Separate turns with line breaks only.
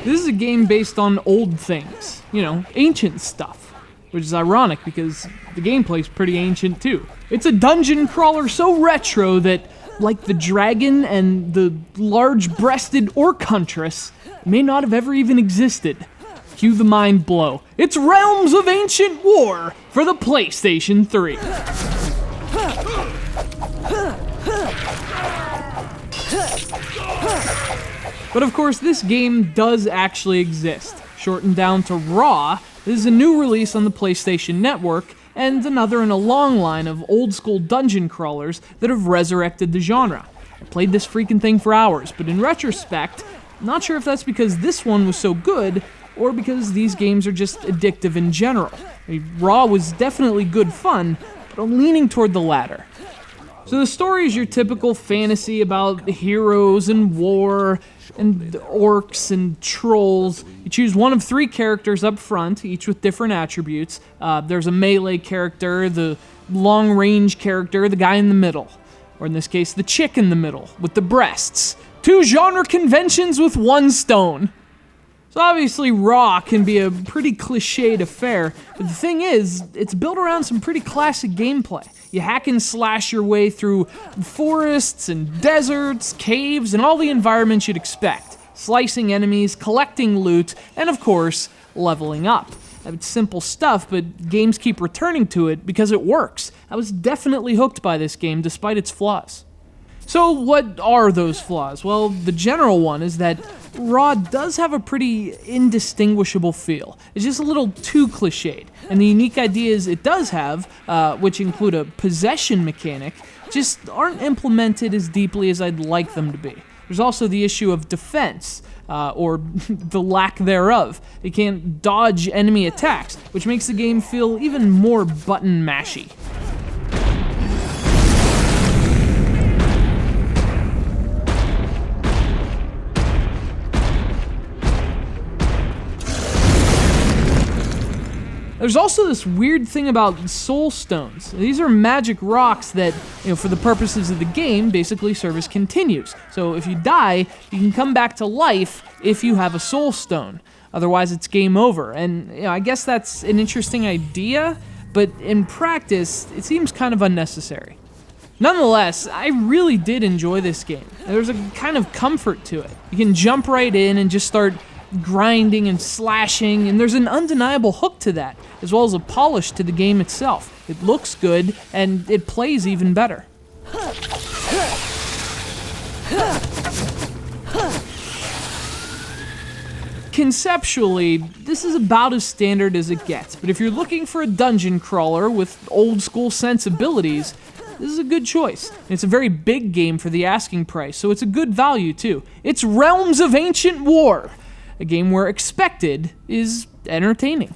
This is a game based on old things, you know, ancient stuff, which is ironic because the gameplay's pretty ancient too. It's a dungeon crawler so retro that, like the dragon and the large-breasted orc huntress, may not have ever even existed. Cue the mind blow. It's Realms of Ancient War for the PlayStation 3. But of course, this game does actually exist. Shortened down to Raw, this is a new release on the PlayStation Network, and another in a long line of old-school dungeon crawlers that have resurrected the genre. I played this freaking thing for hours, but in retrospect, not sure if that's because this one was so good, or because these games are just addictive in general. I mean, Raw was definitely good fun, but I'm leaning toward the latter. So the story is your typical fantasy about heroes and war, and orcs and trolls. You choose one of 3 characters up front, each with different attributes. There's a melee character, the long-range character, the guy in the middle. Or in this case, the chick in the middle, with the breasts. 2 genre conventions with 1 stone. So obviously Raw can be a pretty cliched affair, but the thing is, it's built around some pretty classic gameplay. You hack and slash your way through forests and deserts, caves, and all the environments you'd expect. Slicing enemies, collecting loot, and of course, leveling up. It's simple stuff, but games keep returning to it because it works. I was definitely hooked by this game despite its flaws. So what are those flaws? Well, the general one is that Raw does have a pretty indistinguishable feel. It's just a little too cliched. And the unique ideas it does have, which include a possession mechanic, just aren't implemented as deeply as I'd like them to be. There's also the issue of defense, or the lack thereof. You can't dodge enemy attacks, which makes the game feel even more button mashy. There's also this weird thing about soul stones. These are magic rocks that, for the purposes of the game, basically serve as continues. So if you die, you can come back to life if you have a soul stone. Otherwise, it's game over. And I guess that's an interesting idea, but in practice, it seems kind of unnecessary. Nonetheless, I really did enjoy this game. There's a kind of comfort to it. You can jump right in and just start grinding and slashing, and there's an undeniable hook to that, as well as a polish to the game itself. It looks good, and it plays even better. Conceptually, this is about as standard as it gets, but if you're looking for a dungeon crawler with old-school sensibilities, this is a good choice. And it's a very big game for the asking price, so it's a good value, too. It's Realms of Ancient War, a game where expected is entertaining.